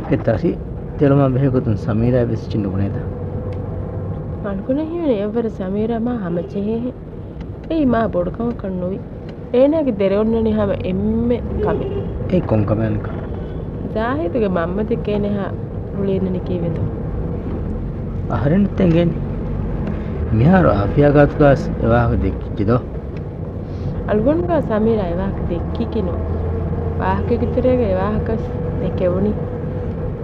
එතසි තෙලම බෙහෙකුතුන් සමීරා වෙස් චින්නුනේද අනුකුණ හිමනේ එවර සමීරා මා හැමචෙහි ඒ මා බොඩකම කන්නොවි ඒනගේ දෙරොන්නනි හැම එම්මෙ කමි ඒ කොංකමන්ක ජාහිදුගේ මම්මති කේනහා රුලේනනි කීවෙද අහරෙන් තෙන්ගෙන් මිහාර ආෆියාගත්ගාස් එවාහ දෙක්කිච්චිදෝ අල්ගොන්ගා සමීරා එවාහ දෙක්කිකිනු වාහක කිතරේගේ එවාහකස් දෙකෙවුනි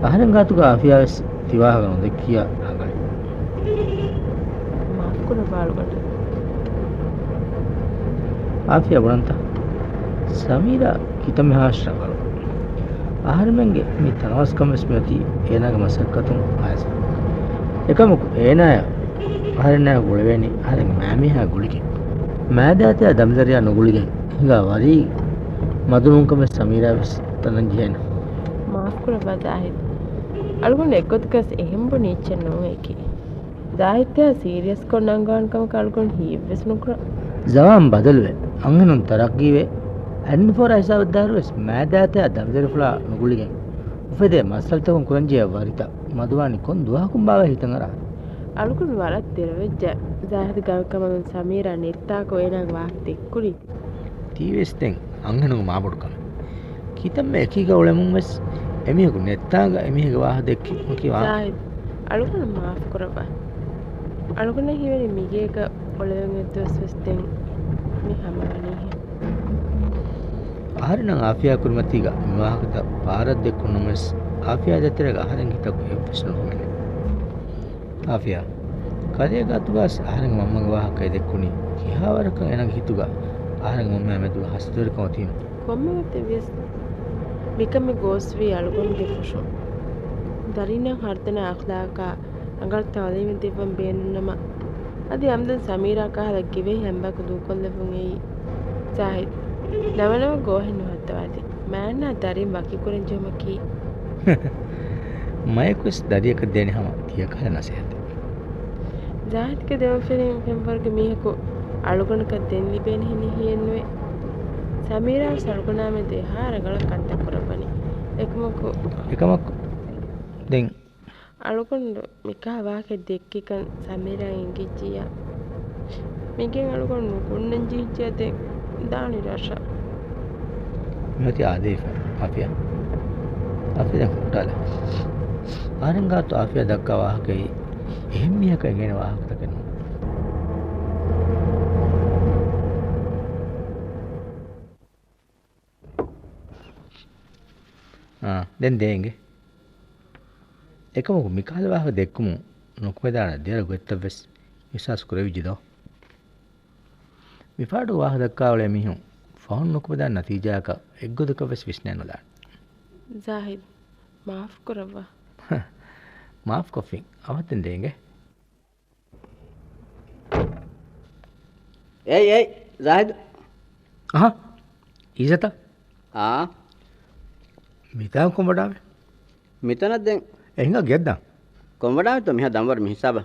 අහරෙන් ගාතුගා ආෆියාස් තිවාහගනු දෙක්කියා හඟයි මාකුණ බාලුගට ආෆියා බුණන්ත සමීරා කිතම හාශ්‍රකලු ආහරමෙන්ගේ මේ තනවස්කම ස්මෘති ඒනගේ මසක්කතුන් ආයස එකමුකු ඒනය ආහරණය ගොළවෙනි ආහරෙන් මෑමිහා ගුලිකේ මෑදාතය දම්දරියා නොගුලිගෙන් හිඟා වරී මදුනුන්කම සමීරා විස් තනන් ජීන මාකුණ බදාහිත් අල්ගොන් එක්කොත්කස් එහෙම්බු නීච්චන් නොවේකි දාහිත්‍ය සීරියස් කොන්නංගාන්කම කල්ගොන් හීවෙස් නුකර ජවාම් බදල්වේ අංගනුන් තරක්ගීවේ ඇන් ෆෝර හිසාවද්දාරුවෙස් මෑදාතය දම්දරිෆුලා නොගුලිගෙන් උපදේ මස්සල්තකුන් කුරංජිය වරිතා මදුවානි කොන් දුවහකුම් බාව හිතංගරා අලුකුන් වරත් දෙරවෙජ්ජ දාහිත ගල්කමන් සමීරා නිත්තාකෝ එනක් වාක් දෙක්කුලි තීවෙස්තෙන් අංගනුග මාබොඩුකම කිතම් එකීග ඔලෙමුන් වෙස් එමියකු නෙත්තාග එමිහිග වාහ දෙක්කි කිවා දාහිත් අලුකුන් මාෆ් කරබා අලුකුන හිවෙනි මිගේක ඔලෙවෙන් එද්දොස් වෙස්තෙන් මි හැමවනීහි ආහරණ ආෆියා කුරුමතිග විවාහකත පාරත් දෙක්කුන්නමස් ආෆියා දෙතරග ආහරෙන් හිතක් එප්පස්නුමනේ ආෆියා කදේ ගතුවාස් ආහරෙන් මම්මග වාහකයි දෙක්කුනි කිහාවරක එනග හිතුගා ආහරෙන් මම්ම මැදුව හස්තුවරකම තියෙන කොම්මෙවත වෙස් මිකම ගෝස්වි අලුකුන්ගේ ෆුෂු දරින හර්තන අඛලාකා අඟල් තවලෙම දෙවම් බේනුනම අදි අම්දන් සමීරා කහල ගිවේ හැම්බක දුකොල්ලෙවුන් එයි ජාහිද් නවනව ගෝහෙන් හත්තවාදී මෑන්නා දරින් වකි කුරෙන් ජොමකි මයකුස් දරියක දෙන හැම තිය කල නැසෙත් ජාහිද් के देव फिल्म फेम्बर्ग मीहको අලුගණක දෙන් ලිබෙන හිනි හියෙන්වේ සමීරා සල්ගුණා මේ දෙහාරගල කන්ත කරපනි එකමක දෙන් අලුගොන්ඩ මිකා වාකේ දෙක්කිකන් සමීරා ඉංගිච්චියා මිගෙන් අලුගොන්ඩ කුන්නන් ජීච්චියතේ දානි රෂා මෙති ආදේෆ ආෆියා ආෆියා කුටාල ආරංගාතු ආෆියා දක්කා වාහකේ එහෙම්මියක ගෙන වාහකත කරනවා දැන් දෙංගේ එකම මිකාල වාහක දෙක්කමු නොකමදාන දෙර ගොත්තවස් විශ්වාස කරවිජිදෝ විපාඩු වාහ දක්කාවලේ මිහුන් ෆෝන් නොකමදාන නතිජාක එක්ගොදකවස් විශ්නයනොදාන ජාහිද් මාෆ් කරවා මාෆ් කොෆින් අවත්තෙන් දෙංගේ ඒ ජාහිද් ඊසත මිතා කොඹඩාවේ මිතනත් දැන් එහිඟ ගෙද්දා කොඹඩාවේ તો මිහ දම්වර මිහිසබ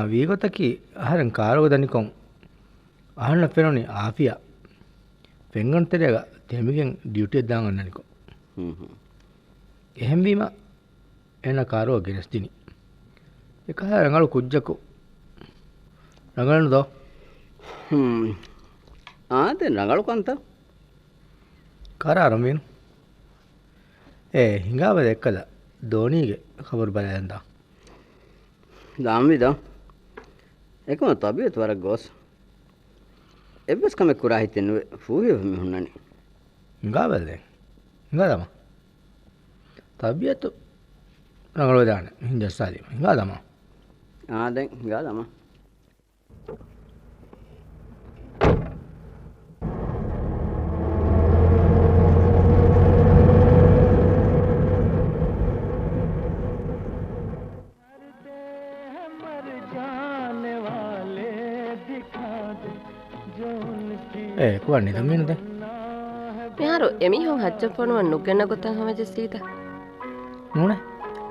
වීගොතකි අහරන් කාරෝ දනිකොන් අහන්න පෙරොනි ආෆියා පෙංගන් තෙරේග තෙමිගෙන් ඩියුටි එක දාන් අන්නනිකො එහෙම් වීම එන කාරෝ ගෙනස්තිනි එක රංගලු කුජ්ජකු රංගලන දෝ දැන් රංගලු කන්ත කාර ආරම්භිනු හිඟාව දැක්කද දෝනීගේ කබර් බලයන්දා දාම්විදා එකම තබියත් වරක් ගොස් එබ්බස් කම කුරා හිතෙන්නේ ෆූහිය මිහුන්නනි හිඟාවද හිඟාදම තබියත් රංගලව දාන හින්දස්සාලි හිඟාදම දැන් හිඟාදම kuwanni tamminude මෙහරු එමිහුන් හච්චපොනුවන් නුගෙන්න ගොතන් හමජ සීත නූනේ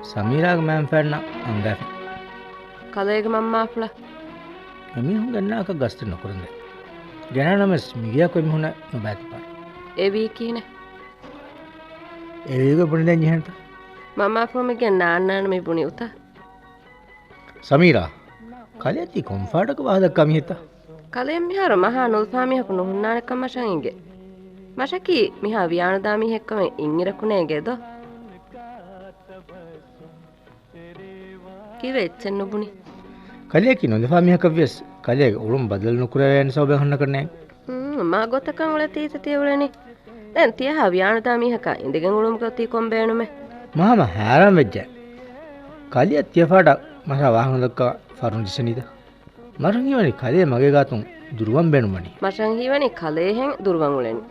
සමීරාගේ මෑන් ෆෑන්න අංගාෆ කලේග මම්මාෆ්ල එමිහුන් ගන්නාක ගස්ත නොකරන්නේ ජනනමස් මිගියා කොයි මිහුන නොබෑත් පාර ඒ වී කීනේ ඒ වීග පුණිදෙන් ජහන්ත mama fomige naannaana me buni uta Sameera ಕಲಿಯತ್ತಿ ಕಂಫರ್ಟಕ ವಾದ ಕಮ್ಮಿ ಹಿತ kalem mihara maha nulfami hakunu hunnane kamashan inge mashaki miha viyana dami hekkame ingira kunege do kive echen nubuni ಕಲಿಯಕಿ ನೊಂದ ಫಾಮಿ ಹಕವ್ಯಸ್ ಕಲಿಯಗ ಉಳುಂ ಬದಲ್ ನುಕುರವೇನ್ ಸೌಬೆ ಹನ್ನ ಕರ್ನೆ ma gotakan ule tisa tiuleni den tiya ha viyana dami heka indigen ulum goti kombenume ಮಾಮ ಹಾರಾಮ ವೆಜ್ಜ ಕಲಿಯ ತಿಯಫಾಡ ಮರ ವಾಹನದಕ್ಕ ಫರ್ನಿಚನಿದ ಮರಂಗಿವನಿ ಕಲಿಯ ಮಗೆಗಾತು ದುರ್ವಂ ಬೆನುಮನಿ mashan hiwani kalehen durwan uleni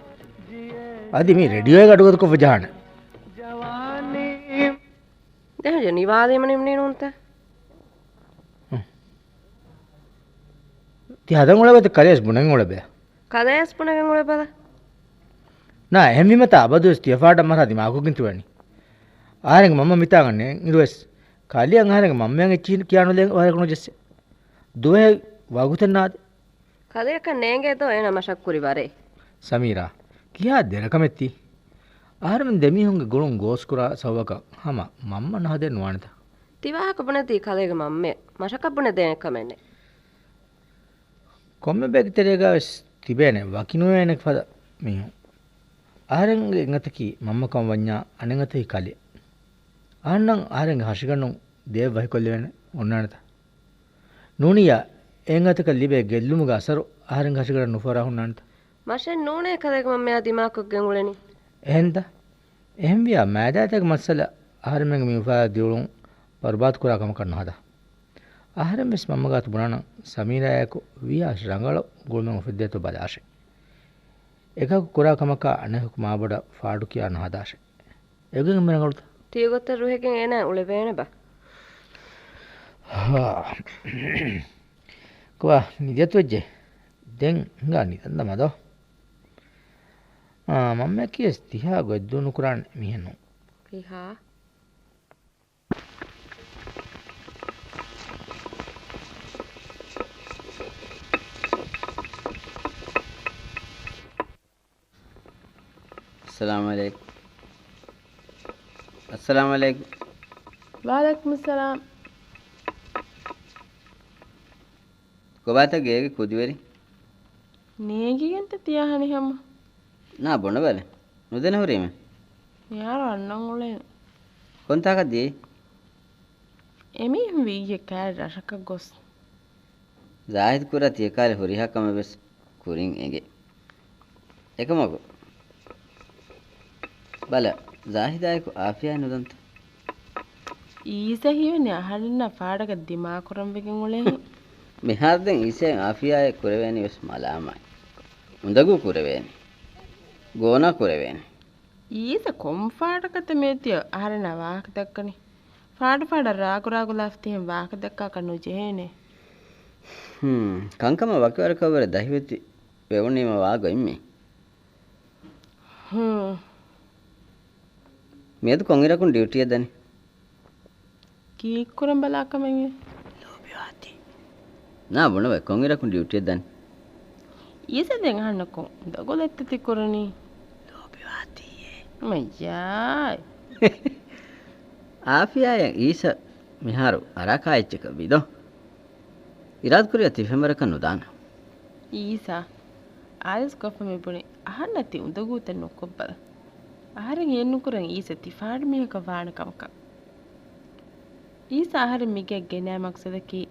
ಅದಿ ಮಿ radio එක අඩුවදක වජහන den je niwade mani mni nunta ති හදන් වලබත කලියස් බුණන් වලබේ kades punagen ule bala ನಾ ಹೆಮ್ಮಿಮತ ಅಬದುಸ್ ತಿಯಫಾಡ ಮರ ದಿಮಾಗುಗಿನ್ ತುವನಿ ආරෙන් මම මිතාගන්නේ ඉරුවස් කලියන් ආරෙන් මම්මයන්ගේ චීන කියනුලෙන් ඔයගොනු ජෙස්ස දුවේ වගුතනාද kaleka nenge do ena mashakkuri ware Sameera කියා දෙරකමෙත්ති ආරෙන් දෙමිහුන්ගේ ගොළුන් ගෝස් කුරා සවක හම මම්ම නහදෙන් නුවණත tiwahaka bunati kalege mamme mashakabune den kamenne කොම්මෙ බෙග්තරේගාස් තිබේනේ වකිනුවේනෙක් පද මිහු ආරෙන්ගේ ngතකි මම්ම කම් වඤ්ඤා අනගතයි කලිය ආන්නම් ආරෙන්ගේ හෂිගන්නු දේව වහිකොල්ලෙන ඔන්නානත නූනියා එංගතක ලිබේ ගෙල්ලුමුග අසරු ආරෙන්ගේ හෂිගන්න නුෆරා හුන්නානත mashen nune kalege mamme adimakoggen uleni එහෙන්ද එහෙම් වියා මෑදාතක මස්සල ආරෙන්ගේ මිෆා දියුලුන් බර්බාද් කුරා කම කරන හදා ආරෙන් මෙස් මම්ම ගාතු බුණාන සමීරායක වියා රංගල ගොල්මන් ඔෆෙද්දේතෝ බදාෂේ එකක කුරා කමක අනෙක මාබඩ ෆාඩු කියන හදාෂේ එගෙන් මෙනගලුත tiyogotta ruhegen ena ule bene ba කවා නිදියත් වෙජ්ජේ දැන් හංගා නිදන්න මදෝ මම කියස් තිහා ගොද්දුණු කුරාන් මිහෙන්නු piha अस्सलाम वालेकुम waalaikum assalam කොබාත ගේගේ කුදිවරි negigente tiyahani hamma ना बोन बले नुदेन हो रही मैं yaro annan ule कौन था का दी emi wiye kar rashaka gos Zahid कुरा तिय काले हो रही हा कम बस कुरिंग एगे एकमगो බල ජාහිදායක ආෆියා නුදන්ත ඊස හිවනේ අහන්න පාඩක දිමා කරම් වෙකින් උලේ මෙහාර්දෙන් ඊසේ ආෆියාය කුරවේනි වෙස් මලාමයි උඳගු කුරවේනි ගෝනා කුරවේනි ඊස කොම් පාඩකත මේතිය අහරන වාක දක්කනි පාඩ රාගුරාගු ලාස්තියෙන් වාක දක්කා කනු ජේනේ කංකම වකවර කවර දහිවෙති වෙවුනීම වාගො ඉම්මේ මේද කොංගිරකුන් ඩියුටි යදනි කීක් කරම් බලාකමෙන් ලෝබිවාති නා බොන වේ කොංගිරකුන් ඩියුටි යදනි ඊස දෙන් අහන්නකෝ දගොලෙත් ති කරණි ලෝබිවාති මයයි ආෆියාය ඊස මිහාරු අරකායිච්චක විදෝ ඉරාත් කුරිය තිෆෙමරක නුදාන ඊසා ආයස් කොෆමෙ පුනේ අහන්නති උදගූත නොකොබ්බල ආහාරෙන් එන්නු කරන් ඊස තිෆාඩ් මියක වාණ කමක ඊස ආහාරෙ මිගේ ගෙනෑ මක්සදකි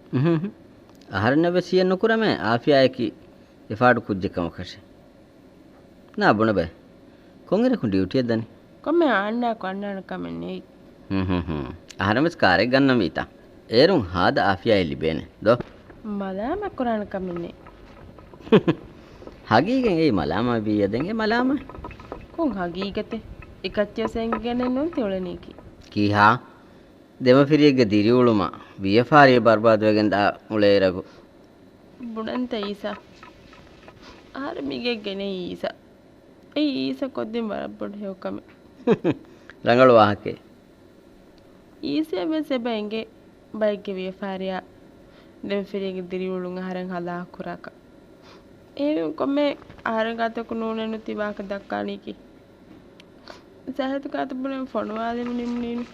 ආහාර නැවසිය නොකරම ආෆියායකි ඉෆාඩ් කුජ්ජකම කෂේ නා බොන බෑ කොංගිරකුන් ඩියුටි යදනි කොම්මෙ ආන්නා කොන්නාන කමන්නේ ආහාරමස් කාරෙක් ගන්න මීතා ඒරුන් හාද ආෆියායි ලිබේනේ දෝ මලාම කරාන කමන්නේ හගීගෙන් ඒ මලාම බී යදෙන්ගේ මලාම කොන් හගීගතේ එකච්චය සෙන්ගෙන නොන් තෙවලනීකි කීහා දෙමෆිරියගේ දිරිඋළුම වියෆාරිය බර්බාද වෙගෙන් දා උලේරගු බුණන්ත ඊසා ආර මිගේ ගෙනේ ඊසා ඒ ඊසා කොද්දෙන් බරබ්බොඩ හෙවකම රංගල වාහකේ ඊසා මෙසෙබෙන්ගේ බයික්ගේ වියෆාරියා දෙමෆිරියගේ දිරිඋළුන් ආරන් හලා කුරාක ඒ කොම්මේ ආරන් ගතක නෝනෙනු තිවාක දක්කානීකි සහතු කාත බුනේ ෆොනවාදෙම නිම්නීනු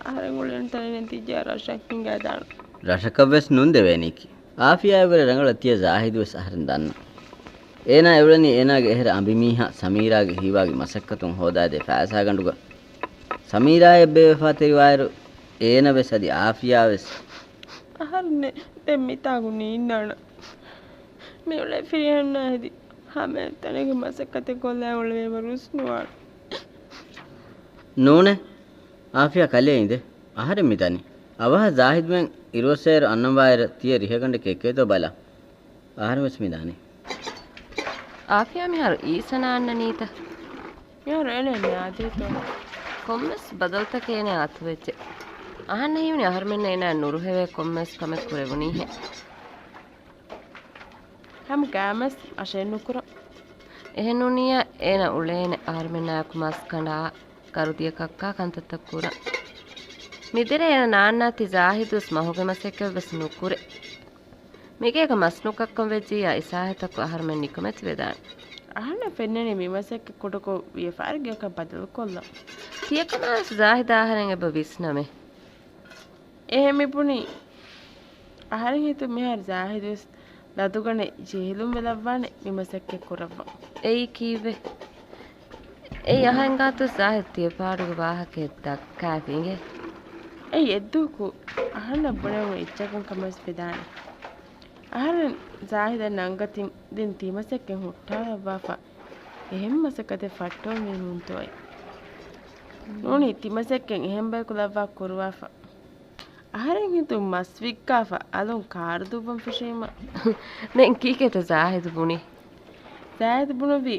අහරගොලෙන් තනින් තිජා රශක් හිඟා දාන රශකවස් නුන් දෙවේනිකි ආෆියා ඉවර රංගල තිය ජාහිද් වෙස් අහරන් දන්න ඒනා එවලනි ඒනාගේ එහෙර අඹිමීහා සමීරාගේ හීවාගේ මසක්කතුන් හොදාදේ ෆෑසා ගඬුග සමීරායේ බේවෆා තෙරිවායරු ඒන වෙස් අදි ආෆියා වෙස් අහරනේ දැන් මිතාගුනේ ඉන්නන මේ ඔලේ ෆිරියන්න හදි හැම තැනක මසක්කතේ කොල්ලා ඔලේ වරුස් නුවා නෝනේ ආෆියා කලේ ඉඳ අහරෙ මිතනි අවහ ජාහිද් මෙන් ඉරොසේර අන්නවායර තිය රිහගඬ කෙකේතෝ බලා ආහර වෙස් මිදානි ආෆියා මිහර ඊසනාන්න නීත यार एने न्यादे तो කොම්මස් බදල්තකේනේ ආත්වෙච්ච අහන්න හිවනේ අහර්මෙන්න එන නුරුහෙවේ කොම්මස් කමෙක් කුරෙවුනී හේ हम गैमस अशेन नुकुर එහෙනුනිය එන උලේනේ අහර්මෙන්නාක මස් කණ්ඩා කරුදිය කක්කා කන්තතකුර මිදිරේ එන නාන්නාති ජාහිදුස් මහුගේ මසෙක්ක වෙස් නුකුරේ මිගේක මස් නුකක්කම් වෙජ්ජියා ඉසාහතක අහර්මෙන් නිකමෙත් වේදාන අහන්න පෙන්නනේ මිමසෙක් කොටකෝ විය ෆාර්ගයක බදල් කොල්ල තියකමාස් ජාහිදාහරෙන් එබ විස්නමේ එහෙමි පුනි අහරින් හිතු මෙහර ජාහිදුස් ලදුගනේ ජීලුම් වෙලවන්නේ මිමසෙක් කොරව එයි කීවේ ඒ අහංගාතු සාහිත්‍ය පාඩුගේ වාහකේ දක්කාපින්ගේ ඒ එද්දුකු අහන්න බණව ඉච්චකම් කමස් පෙදාන අහරන් ජාහිද නංගතින් දින් තිමසෙක් හුට්ටා වාෆා එහෙම් මසකතේ ෆට්ටෝ මිනුන්තෝයි නෝනි තිමසෙක් එහෙම් බයි කුලවා කරවාෆා අහරන් හිතු මස් වික්කාෆා අලොන් කාර්දුබම් ෆිෂේම නෙන් කීකේත ජාහිද බුනි ජාහිද බුනවි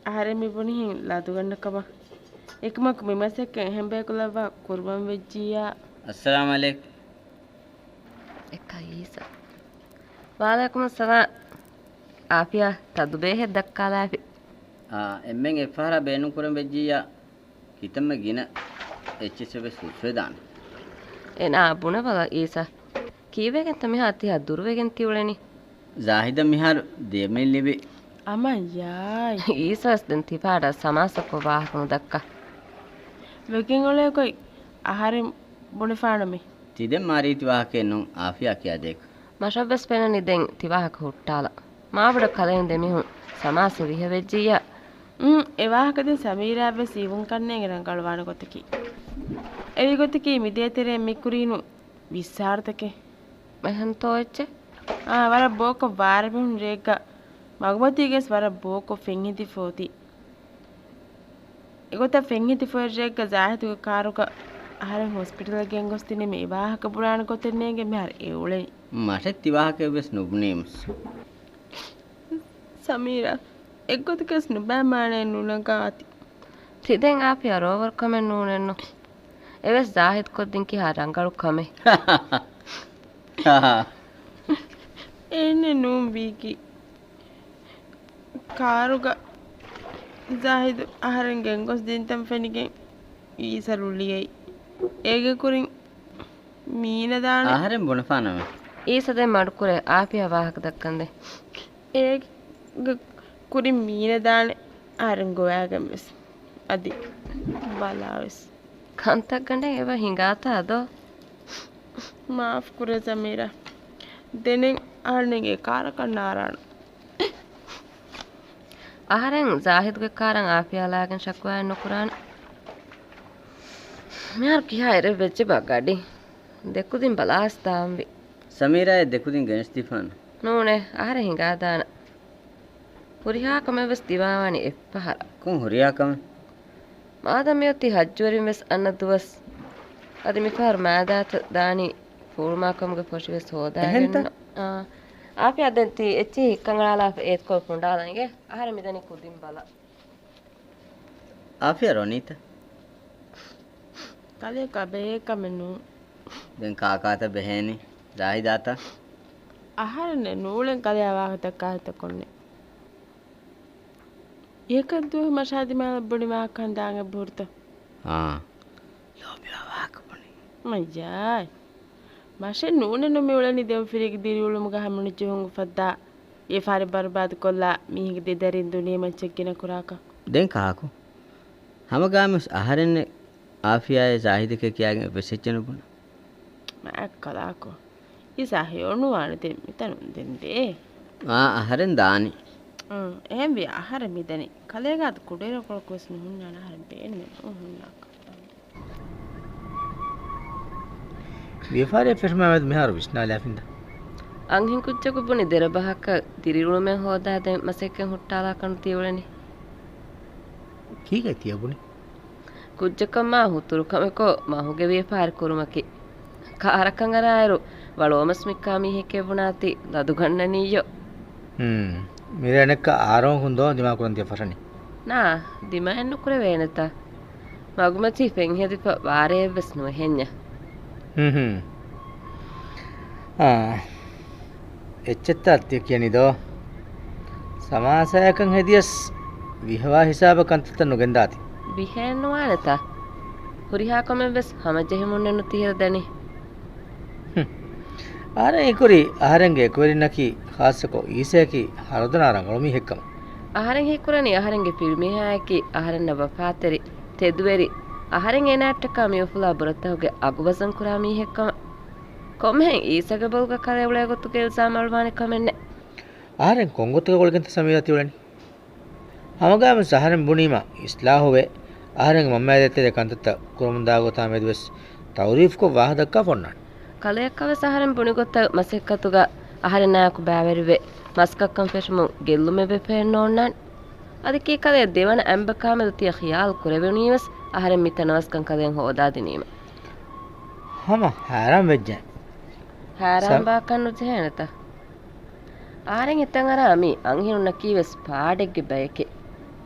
අහරෙ මි බුනි හින් ලදු ගන්නකම එකමක් මිමසෙක් එහෙම් බයි කුලවා කරවම් වෙජ්ජියා අස්සලාමු අලයිකුම් එකයිසා वालेकुम अस्सलाम आफिया तदुबे है दक्कालाफि එම්මෙන් එෆාරා බේනු කුරම් වෙජ්ජියා හිතම ගින එච්චසෙ සුසෙදාන එනා බුන බල ඊසා කීවෙගෙන් තම හති හදුරුවෙගෙන් තිවලෙනි ජාහිද මිහාර දෙමෙල් ලිබි අමයයි ඊසස් දෙන් තිපාඩ සමාසක වාහකණු දක්කා වෙකින් ඔලේ කොයි ආහාරෙ බොන ෆානමි තිදෙන් මාරීති වාහකේ නුන් ආෆියා කියා දෙක මශබ්බස් පෙනනි දෙන් තිවාහක හුට්ටාලා මාවඩ කලෙන් දෙමිහුන් සමාස විහෙවෙජ්ජියා එවාහකද සමීරාව සීවුන් කන්නේ ගරන් කලවාන කොතකි එවි කොතකි මිදේතරේ මිකුරීනු විස්සාර්ථකේ මහන් තෝච්ච වර බෝක වාරබුන් රේක මගමතිගෙස් වර බෝක ෆෙන්හිති ෆෝති එගොත ෆෙන්හිති ෆෝ රේක ජාහිතුක කාරුක අහරන් හොස්පිටල් ගෙන් ගොස්තිනේ මේ වාහක පුරාණ කොතන්නේගේ මෙහර ඒ උලේ මට තිවාහකේ වෙස් නුබ්නේම්ස් සමීරා එක්ගොතකස් නුබෑමානේ නුනගාති තිදෙන් ආපියා රෝවර් කමෙන් නූනෙන්නු එවස් ජාහිද් කොද්දින් කිහා රංගලු කමේ එන්නේ නූම් වීකි කාරුග ජාහිද් අහරන් ගෙන් ගොස් දින්තම් ෆෙනිගෙන් ඊසරුලියයි ඒගේ කුරින් මීන දාන ආහාරෙන් බොනෆානම ඊසදෙන් මඩුකුරේ ආපියා වාහක දක්කන්දේ ඒ කුරින් මීන දාන අරන් ගෝයාගම්ස් අදි බලාවස් කන්තක් ගණ්ඩෙන් ඒව හිඟාතා අදෝ මාෆ් කුර සමීරා දෙනෙන් ආරණගේ කාරකන්න ආරාණ ආහාරෙන් ජාහිද්ගේ කාරන් ආපියාලාගෙන් ශක්වායන් නොකුරාන මෙයාර කියා එර වෙච්ච බගඩි දෙකුදින් බලාස්තාම්වි සමීරාය දෙකුදින් ගණස්තිෆාන නෝනේ ආහාර හිඟාදාන පුරිහා කමෙවස් දිවාවානි එප්පහර කොන් හොරියාකම මාදමියොති හජ්ජුවරින් වෙස් අන්න දුවස් අද මිෆාර මාදාත දානි ෆූර්මාකම්ගේ පොෂිවෙස් හෝදාගෙන ආපි අදන්ති එච්චි හික්කංගලාලා ඒත් කොල් පුණ්ඩාලන්ගේ ආහාර මිදනි කුදින් බල ආෆියා රොනීත කලේ කබේ කමනු දැන් කාකාත බෙහෙනි ජාහිදාත ආහාරනේ නූලෙන් කලේ ආවහත කාත කොන්නේ ඒකද්දුව මෂාදි මාල බොඩි මාකන් දාගේ බුර්ත ලෝබියා වාකපොනි මජායි මාෂේ නූනේ නොමෙ උලනි දෙම් ෆිරික දිරිඋලුම ගහමුනි චුංග ෆද්දා ඒ ෆාරි බර්බාද කොල්ලා මිහිග දෙදරින් දුනිය මච්චක් ගින කුරාක දැන් කාකු හැමගාමස් ආහාරෙන්නේ ආෆියායේ සාහිදක කියාගෙන වෙසෙච්චනුපුන මෑක් කලාකෝ ඉසා හයොනුවාන දෙ මිතනුන් දෙන්දේ අහරෙන් දානි එහෙම වි ආහාර මිදනි කලේගාත කුඩේර කොලකොස් නුහුන්නාන ආහාර බේන මෙ නුහුන්නාක විපාරේ ෆර්මාවද මෙහාර විශ්නාලාෆින්ද ಅಂಹಿಂ ಕುಚ್ಚಕು ಪುನಿ ದೆರಬಹಕ ತಿರಿರುಳುಮೆ ಹೋದಾದೆ ಮಸೆಕ್ಕೆ ಹುಟ್ಟಾಲ ಕಣು ತಿವಳನಿ ಕೀಗೆ ತಿಯಬುನಿ ಕುಜ್ಜಕಮ್ಮ ಹುತುರು ಕಮೆಕೋ ಮಾಹುಗೆ ವಿಪಾರ ಕುರುಮಕಿ ಕಾರಕಂಗರಾಯರು ವಳೋಮಸ್ ಮಿಕ್ಕಾಮಿ ಹೆಕ್ಕೆ ಬುನಾತಿ ಲದುಗಣ್ಣನಿಯೋ මිරණක ආරෝ හොඳෝ දිමා කුරන්තිය ෆරණි ನಾ ದಿಮ ಎನ್ನು ಕುರೆ ವೇನತ ಮಗುಮತಿ ಫೆಂಗ್ ಹೆದಿಪ ವಾರೇ ಬೆಸ್ ನುವ ಹೆನ್ಯ එච්චත්ත අත්‍ය කියනිදෝ සමාසයකන් හෙදියස් විහවා හිසාබ කන්තත නොගෙන්දාති ಬಿಹೆನ್ನುವಾನತ ಹುರಿಹಾ ಕೊಮೆ ಬೆಸ್ ಹಮಜೆಹಿ ಮುನ್ನೆನ್ನು ತೀರ ದನಿ ආර ඒකුරි ආහරංගේ කුරිනකි ખાસකෝ ඊසයකි හරදනාරංගලොමි හෙක්කම ಆಹಾರೆಂ ಹಿಕ್ಕುರನಿ ಆಹಾರೆಂಗೆ ಪಿಲ್ಮಿಹಾಯಕಿ ಆಹಾರೆನ್ನ ವಫಾತೆರಿ ತೆದುವೆರಿ ಆಹಾರೆಂ ಏನಾಟ್ಟಕ ಮಿಯಫುಲಾ ಬುರತ್ತಹುಗೆ ಅಗುವಸಂ ಕುರಾಮಿ ಹೆಕ್ಕಮ ಕೊಮ್ಮೆಂ ಈಸಗ ಬೌಗ ಕರೆವಳೆ ಗೊತ್ತುಗೆ ಇಲ್ಸಾಮ ಅಳ್ವಾನೆ ಕಮೆನ್ನೆ ආරෙන් කොංගොතුක කොලගෙන්ත සමීරති වලනි හමගාම සහරෙන් බුනීම ඉස්ලාහුවේ ආරෙන් මම්මෑදෙත්තේ කන්තත කුරුමුදාගෝ තාමෙදවස් තවරීෆ් කෝ ವಾಹ දක්කා ෆොන්නන් ಕಲೆಯಕ್ಕವ ಸಹರಂ ಪುಣಿಗೊತ್ತ ಮಸೆಕ್ಕತುಗ ಅಹರೆನಾಯಕು ಬ್ಯಾವೆರಿವೆ ಮಸ್ಕಕ್ಕಂ ಫೆಶಮು ಗೆಲ್ಲುಮೆ ಬೆಫೆನ್ನೋಣ್ಣಾನ್ ಅದಕ್ಕೆ ಕಲೆ ದೇವನ ಅಂಬಕಾಮೆದು ತಿಯ ಖಿಯಾಲ್ ಕುರೆವೆನೀವಸ್ ಅಹರೆಂ ಮಿತನವಸ್ಕಂ ಕಲೆಂ ಹೋದಾದಿನೀಮ ಹಮ ಹಾರಾಂ ವೆಜ್ಜೆ ಹಾರಾಂ ಬಾಕನ್ನು ಜೇನತ ಆರೆಂ ಇತ್ತಂಗರ ಅಮಿ ಅಂಹಿನು ನಕೀವೆಸ್ ಪಾಡೆಗ್ಗೆ ಬಯಕೆ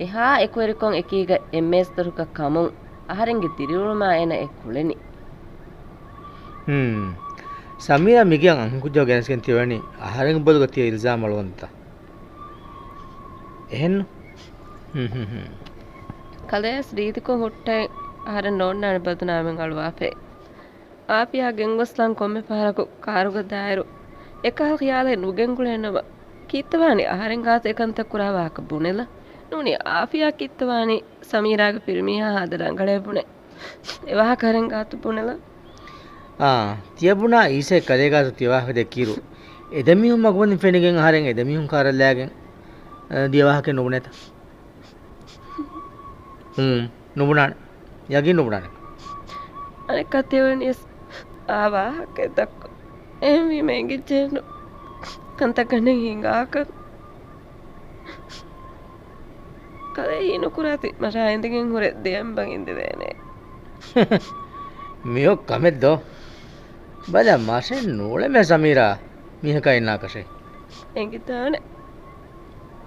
ಎಹಾ ಎಕ್ವೆರಿಕೊಂ ಎಕೀಗ ಎಮ್ಮೆಸ್ ದರುಕ ಕಮುಂ ಅಹರೆಂಗೆ ತಿರಿರುಮಾ ಎನ ಎಕುಳೆನಿ ಸಮೀರ ಮಿಗಿಯಂ ಅಂಕುಜೋ ಗೆನಸ್ಕೆನ್ ತಿವಣಿ ಆಹಾರೆಂ ಬದುಗ ತಿಯ ಇಲ್ಜಾಮ್ ಅಳವಂತ එහෙನ್ನು ಕಲೆಸ್ ರೀತಿಕೊ ಹುಟ್ಟೆ ಆಹರೆಂ ನೋಣ್ಣಾಣ ಬದುನಾಮೆಂ ಅಳುವಾಫೆ ಆಪಿಯಾ ಗೆಂಗೊಸ್ಲಾಂ ಕೊಮ್ಮೆ ಪಹರಕು ಕಾರುಗ ದಾಯರು ಎಕಾಲ್ ಖಿಯಾಲೆ ನುಗೆಂಗುಳೆನವ ಕಿತ್ತವಾನಿ ಆಹರೆಂ ಗಾತ ಎಕಂತ ಕುರಾವಾಕ ಬುನೆಲ ನೂನಿ ಆಫಿಯಾ ಕಿತ್ತವಾನಿ ಸಮೀರಾಗ ಪಿರ್ಮಿಯಾ ಹಾದ ರಂಗಳೆ ಬುನೆ ಎವಾಹ ಕರೆಂ ಗಾತು ಬುನೆಲ තියබුණා ඊසේ කලේගාතු තියවාහ දෙකීරු එදමිහුම් මගුවනින් ෆෙනිගෙන් ආහාරෙන් එදමිහුම් කාරල්ලාගෙන් දියවාහක නුබුනේත නුබුනාන යගින් නුබුනාන අනෙක් කතියවනිස් ආවාහක දක්ක එහි මේගිච්චේනු කන්තකන්නේ හිඟාක කලේ ඉනු කුරාති මට ආයෙන්දගෙන් හොරේ දෙයම්බන් ඉඳදේනේ මියෝ කමෙද්දෝ බල මාෂේ නෝලෙ මේ සමීරා මිහක ඉන්නා කෂේ ಎಂಗಿತಾನೆ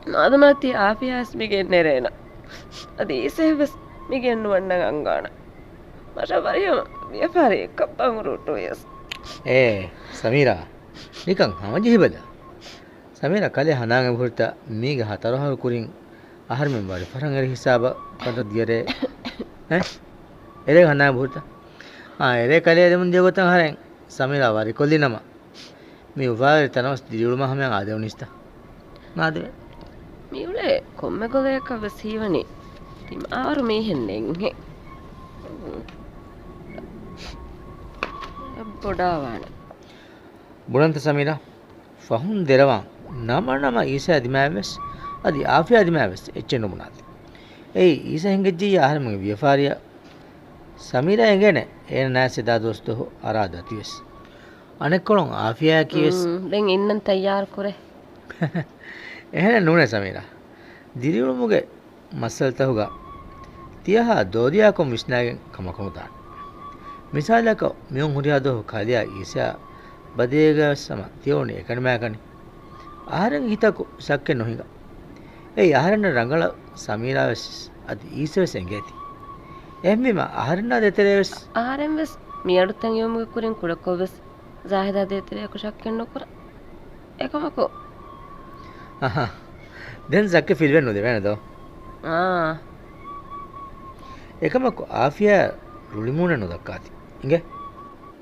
ನಾದಮಾತಿ ಆಫಿಯಾಸ್ ಮಿಗೆನ್ನೆರೇನ ಅದು ಈಸೆವಸ್ ಮಿಗೆನ್ನು ಅಣ್ಣಗ ಅಂಗಾಣ ಮಶ ಬರಿಯಮ ವ್ಯಾಪಾರಿ ಕಪ್ಪಂಗುರುಟು ಯಸ್ ಏ ಸಮೀರಾ ನಿಕಂ ಹಮಜಿ ಬದ ಸಮೀರಾ ಕಲೆ ಹನಾಂಗ ಭುರ್ತ ಮೀಗ ಹತರಹ ಕುರಿನ್ ಆಹಾರ ಮೆಂಬಾರಿ ಫರಂಗರಿ ಹಿಸಾಬ ಕಂತ ದಿಯರೆ ಎರೆ ಹನಾಂಗ ಭುರ್ತ එරේ කලේ දෙමුන් දෙගොතන් හරෙන් සමීරා වරි කොල්ලි නම මේ උපාවේ තනවස් දියුළුම හැමයන් ආදෙවනිස්ත නාදේ මියුලේ කොම්මෙ ගොලේක වසීවනි තිම ආරු මෙහෙන්නෙන් හේ බොඩාවාන බුලන්ත සමීරා ෆහුන් දෙරවන් නම ඊසා අදිමාවස් අදි ආෆියා අදිමාවස් එච්චෙන් නුමුනාද ඒ ඊසා හින්ගෙජ්ජි ආහාර මගේ ව්‍යාපාරිය ಸಮೀರಾ ಎಂಗೇನೆ ಏನ ನಾಸಿದಾ ದೋಸ್ತು ಅರಾದತಿವೆಸ್ ಅನೆಕ್ಕೊಳಂ ಆಫಿಯಾ ಕಿವೆಸ್ ದೆನ್ ಇನ್ನನ್ ತಯಾರ್ ಕುರೆ එහෙන නුනේ ಸಮೀರಾ දිරියුමුගේ මස්සල් තහුග තියහ දෝදියා කොම් විශ්නාගෙන් කමකොමතා මිසාලක මියොන් හුරියා දෝ කාලියා ඊසා බදේග සම තියෝනේ එකනමකනි ආහාරෙන් හිතකු සක්කේ නොහිග ඒ ආහාරන රංගල ಸಮೀರಾවස් අද ඊසෙස් එංගේති එම්මිම ආහාරන දෙතරෙස් ආහාරෙන් වෙස් මියඩුතන් යොමුගේ කුරින් කුඩකොවස් ජාහිදා දෙතරේ කුෂක්කෙන් නොකර එකමකෝ දැන් සක්කේ ෆිල්වෙන් නොදේ වෙනදෝ එකමකෝ ආෆියා රුලිමුණ නොදක්කාති ඉංගේ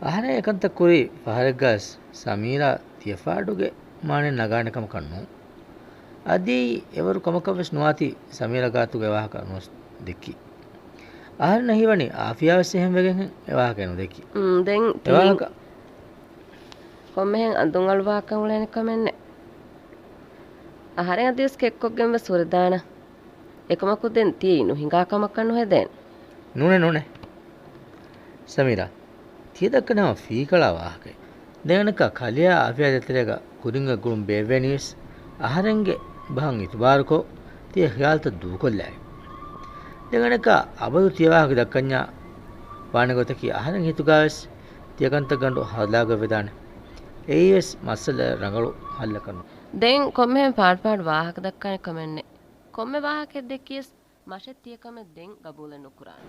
ආහාර එකන්ත කුරි පහරගස් ಸಮೀರಾ තියෆාඩුගේ මානේ නගානකම කන්නෝ අදී එවරු කමකවස් නොාති ಸಮೀರಾ ගාතුගේ වාහක නොස් දෙකි ආරණ හිවනි ආෆියාවස් එහෙම වෙගෙන් එවාහක එනු දෙකි දැන් එවාහක කොම්මෙන් අඳුන් අලුවාකම් උලෙන කමෙන්නේ ආහාරය දියස් කෙක්කොක්ගෙන් වෙ සුරදාන එකමකු දෙන් තීනු හිඟාකමක් කන්නු හෙදෙන් නුනේ ಸಮೀರಾ තියදක්කනම ෆීකලා වාහකයි දෙගනක කලියා ආෆියා දෙතරේක කුරිංග ගුරුම් බේවෙනිස් ආහාරෙන්ගේ බහන් ඉතුබාරකෝ තිය හියාල්ත දූකොල්ලායි දෙගනක අබදු තියවාහක දක්කඤ්ඤා වානගතකි ආහාරෙන් හිතුගාවස් තියකන්ත ගඬු හදාග වෙදාන ඒස් මස්සල රඟලු හල්ල කරනු දැන් කොම්මෙන් පාඩ වාහක දක්කන කමෙන්නේ කොම්මෙ වාහකෙ දෙකියස් මෂෙත් තියකම දෙන් ගබූලෙන් නුකුරාන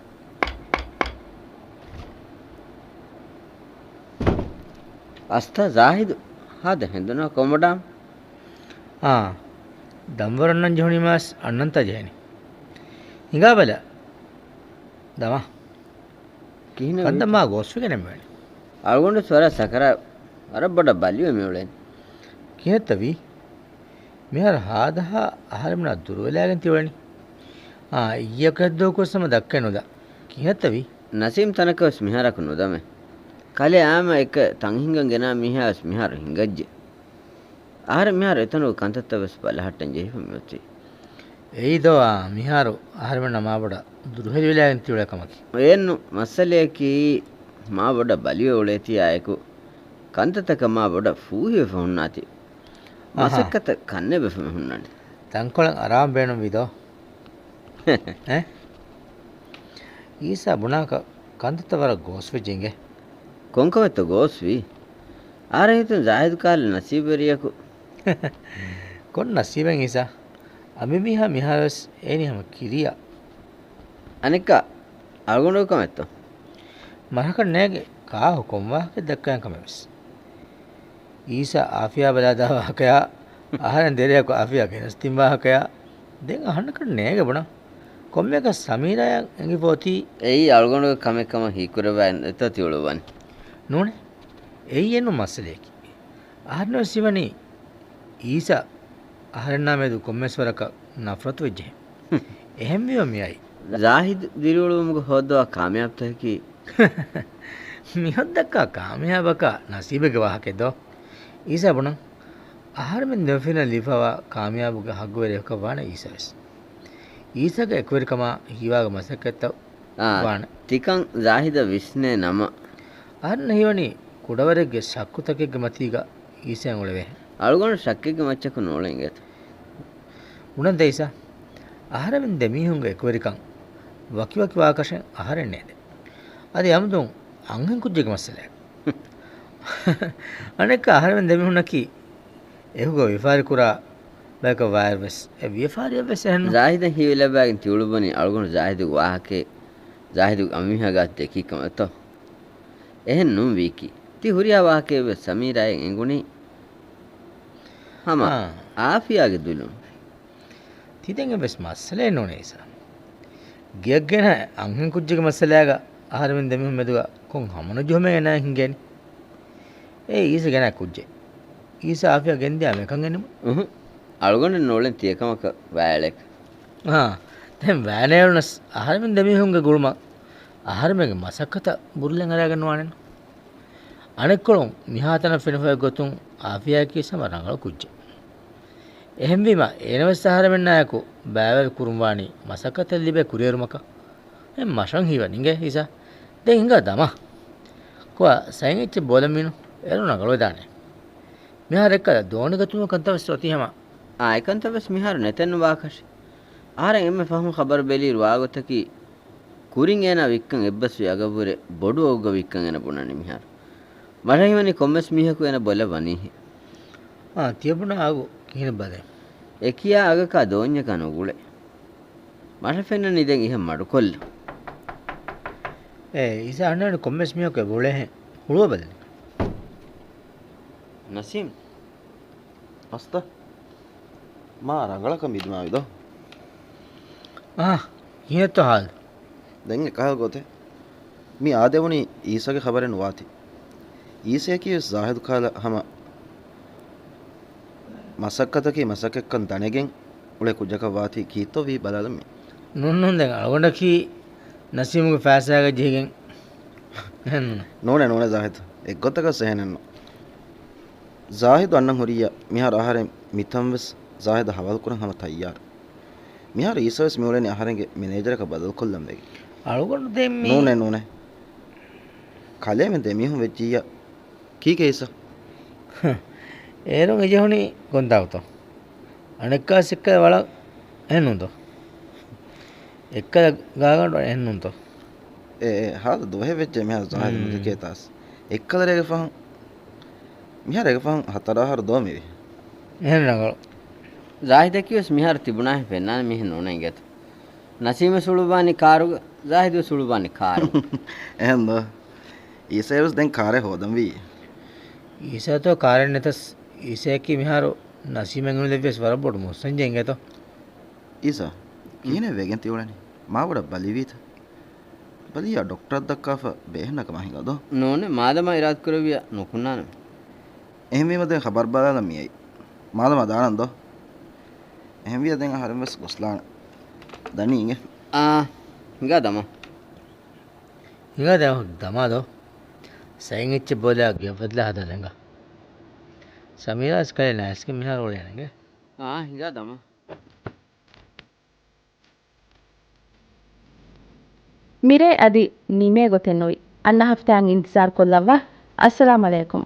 අස්තා ජාහිද් හාද හෙන්දනවා කොමඩාම් දම්වරන්නන් ජොහනිමාස් අන්නන්ත ජයනි හිඟා බල දමා කිහින කන්දමා ගොස්විගෙන මෙවැනි අල්ගොන්ඩ ස්වර සකර අරබ්බඩ බලියෝ මෙවලෙන් කිනත්තවී මෙහර හාදහා අහරමන දුරුවලාගෙන් තිවලනි ඊයකද්දෝකොස්සම දක්කයි නොද කිනත්තවී නසීම් තනකවස් මිහරකු නොදම කලේ ආම එක තංහිංගන් ගෙනා මිහාස් මිහාර හිංගජ්ජ ආර මිහාර එතනු කන්තත්තවස් බලහට්ටන් ජෙහිම මෙොත්ති එයිදෝ මිහාරු අහරමන මාබඩ දුරුහෙලිවලාගෙන් තිවලකමකි එයන්නු මස්සලයකි මා බොඩ බලියෝ උලේති ආයකු කන්තතක මා බොඩ ෆූහිය ෆොන්නාති මසක්කත කන්නේ බෙෆම හුන්නන්නේ තංකොලන් අරාම් බේනුම් විදෝ ඊසා බුණාක කන්තතවර ගෝස් වෙජින්ගේ කොංකවත්ත ගෝස්වි ආරහිතුන් ජාහිද් කාල නසීබරියකු කොන් නසීබෙන් ඊසා අමිමිහා මිහාවස් ඒනිහම කිරියා අනෙක්ක අල්ගොඩකම ඇත්තෝ මරක නෑගේ කාහු කොම්වාහක දක්කයන් කමවෙස් ඊසා ආෆියා බලාදාවාකයා ආහරෙන් දෙරයක ආෆියා ගෙනස්තිම් වාහකයා දෙන් අහන්නකට නෑගේ බොන කොම්ම එක සමීරයන් ඇඟි පොති එයි අල්ගොඩක කමෙක්කම හීකුරවැන් එත තියුළුවන් නෝනේ එයි එන්නු මස්සලයකි ආහරනව සිවනි ඊසා ආහරන්නාමේදු කොම්මෙස්වරක නෆරත් වෙජ්ජේ එහෙම විව මියයි ජාහිද් දිරුළුමුග හොද්දවා කාමයාබ්තකි මිහොද්දක්කා කාමයාබක නසීබක වාහකෙදෝ ඊසා බොන ආහාරමෙන් දෙෆින ලිෆවා කාමයාබුග හග්ගවරයක වාන ඊසස් ඊසක එක්වරිකම හිවාග මසකත්ත වාන තිකං ජාහිද විස්නේ නම අන්න හිවනි කුඩවරෙක්ගේ ශක්කුතකෙක්ගේ මතීග ඊසයන් උලවේ අල්ගොන ශක්කෙක්ගේ මච්චකු නෝලෙන්ගෙත් උනන්ද ඊසා ආහාරමෙන් දෙමීහුන්ගේ එක්වරිකම් වකිවකි වාකෂෙන් ආහාරෙන්නේද අද යමුදුන් අංගෙන් කුජ්ජෙක මස්සලයක් අනෙක් ආහාරමෙන් දෙමීහුන්නකි එහුග විෆාරි කුරා බෑක වයර්වස් ඒ විෆාරිය වෙසෙන් ජාහිද හිවිලබෑගෙන් තියුළුබනි අල්ගොන ජාහිදු වාහකේ ජාහිදු අමිහගත් දෙකීකම තෝ එහෙන් නුම් වීකි ති හුරියා වාහකේ වෙ සමීරයෙන් එඟුණි හම ආෆියාගේ දුලුන් තිදෙන් වෙස් මස්සලේ නෝනේසා ගියක්ගෙන අංගෙන් කුජ්ජෙක මස්සලයාග ආහාරමෙන් දෙමීහුන් මෙදුවා කොන් හමන ජොමේ නැ හින්ගෙන ඒ ඊස ගැන කුජ්ජේ ඊස ආෆියා ගෙන්දියා මේකන් එන්නම අල්ගොන නෝලෙන් තියකමක වෑලෙක් දැන් වෑනේරුනස් ආහාරමෙන් දෙමීහුන්ගේ ගුරුම ආහාරමෙන් මසක්කත බුරුලෙන් අරගෙන වානෙන අනෙක්කොලොන් මිහාතන ෆිනෆය ගොතුන් ආෆියා කී සම රංගල කුජ්ජේ එහෙම වීම එනවස් ආහාරමෙන් නායකෝ බෑවල් කුරුම්වානි මසක්කත ලිබේ කුරියරුමක එම් මෂන් හිවනින්ගේ ඊසා දැන් හිඟා දමා කොා සයින්ච්ච බෝලමිනු එරු නගලෝ දානේ මිහාර එක්ක දෝණගතුම කන්තවස් සොතිහම ආයකන්තවස් මිහාර නැතෙන් වාකෂ ආරෙන් එම්ම ෆහම ખબર බෙලීර් වාගතකි කුරින් එන වික්කන් එබ්බස් යගබුරේ බොඩු ඔග්ග වික්කන් එන පුණනි මිහාර මරහිමනි කොම්මස් මිහකු එන බොල වනිහි තියබුණ ආගු කිහින බදේ එකියා අගකා දෝඤ්ඤ කනුගුලේ මට ෆෙන්න නිදෙන් ඉහ මඩු කොල්ල ඊසා අන්නන කොම්මස් මිහකු බොලේ හුළුව බදේ ನಸೀಮ್ ಅಸ್ತ ಮಾ ರಂಗಳಕ ಮಿದ್ಮಾವಿದೋ ಹಿಯತ್ತು ಹಾಲ್ ದೆಂಗೆ ಕಹಲ್ ಗೋತೆ ಮಿ ಆದೇವನಿ ಈಸಗೆ ಖಬರೆನ್ ವಾತಿ ಈಸೇಕಿ ಜಾಹಿದ್ ಖಾಲ ಹಮ ಮಸಕ್ಕತಕಿ ಮಸಕ್ಕೆಕ್ಕನ್ ದಣೆಗೆನ್ ಉಳೆ ಕುಜಕ ವಾತಿ ಕೀತೋ ವಿ ಬಲಾಲಮಿ ನುನ್ನೊಂದೆ ಅಳಗೊಂಡಕಿ ನಸೀಮ್ಗೆ ಫಾಸಾಗ ಜಿಹಿಗೆನ್ ಹೆಣ್ಣು ನೋನೆ ಜಾಹಿದ್ ಎಕ್ ಗೊತ್ತಕ ಸೆಹನೆನ್ನು ಜಾಹಿದ್ ಅನ್ನಂ ಹುರಿಯ ಮಿಹಾರ ಆಹಾರೆ ಮಿತಂವೆಸ್ ಜಾಹಿದ್ ಹವಲ್ ಕುರಂ ಹಮ ತಯ್ಯಾರ್ ಮಿಹಾರ ಈಸವೆಸ್ ಮಿವಳೆನಿ ಆಹಾರೆಗೆ ಮ್ಯಾನೇಜರ್ ಕ ಬದಲ್ ಕೊಲ್ಲಂ ವೆಗಿ ಅಳುಗೊಂಡು ದೆಮ್ಮಿ ನೋನೆ ಕಲೆ ಮೆನ್ ದೆಮಿಹುಂ ವೆಜ್ಜಿಯ ಕೀಕೆ ಈಸ ඒරුන් එජහුණි ගොන්දාවතෝ අනෙක්කා සික්ක වල එන්නුන්තෝ එක්ක ගාගන්ට එන්නුන්තෝ ಹಾದ ದೊಹೆ ವೆಜ್ಜೆ ಮಿಹಾರ ಜಾಹಿದ್ ಮುದಕೆ ತಾಸ್ ಎಕ್ಕದರೆಗೆ ಫಹಂ ಮಿಹಾರಗೆ ಫಹಂ ಹತರಾಹರ ದೋಮಿವಿ එහෙම නගල ಜಾಹಿದ ಕಿಯಸ್ ಮಿಹಾರ ತಿಬುನಾ ಫೆನ್ನಾನ ಮಿಹನ್ ನೋನೆಂಗೆತ ನಸೀಮ ಸುಳುಬಾನಿ ಕಾರುಗ ಜಾಹಿದ ಸುಳುಬಾನಿ ಕಾರು එහෙන්ද ಈಸೆವಸ್ ದೆನ್ ಕಾರೆ ಹೋದಂ ವಿ ಈಸತෝ කාරෙන් නැතස් ಈಸೆකි මිහාරු නසීමෙන් ලෙවස් වරබොඩු මොසංජෙන් ගතෝ ಈಸ ಕೀನೆ ವೆಗೆನ್ ತಿವಳನಿ ಮಾವಡ ಬಲಿವೀತ ಬಲಿಯ ಡಾಕ್ಟರ್ ದಕ್ಕಾಫ ಬೇಹನಕ ಮಹಿಗದೋ ನೋನೆ ಮಾದಮ ಇರಾದ್ ಕುರವಿಯ ನುಕುನ್ನಾನ එහෙම වීම දැන් ખબર බලාලා මියයි මාදම දානන්දෝ එහෙම විය දැන් හරිමස් ගොස්ලාන දනි ඉංගෙ හිඟා දම හිඟා දමාදෝ සයින් ඉච්ච බෝලා ගෙවදලා හදලංග සමීරාස් කලේ නැස්ක මිහාර වල යනගේ හිඟා දම ಮಿರೆ ಅದಿ ನಿಮೆ ಗೊತೆನ್ನೋಯ್ ಅನ್ನ ಹಫ್ತಾಂಗ್ ಇಂತಜಾರ್ ಕೊಲ್ಲವ್ವ ಅಸ್ಸಲಾಮು ಅಲೈಕುಂ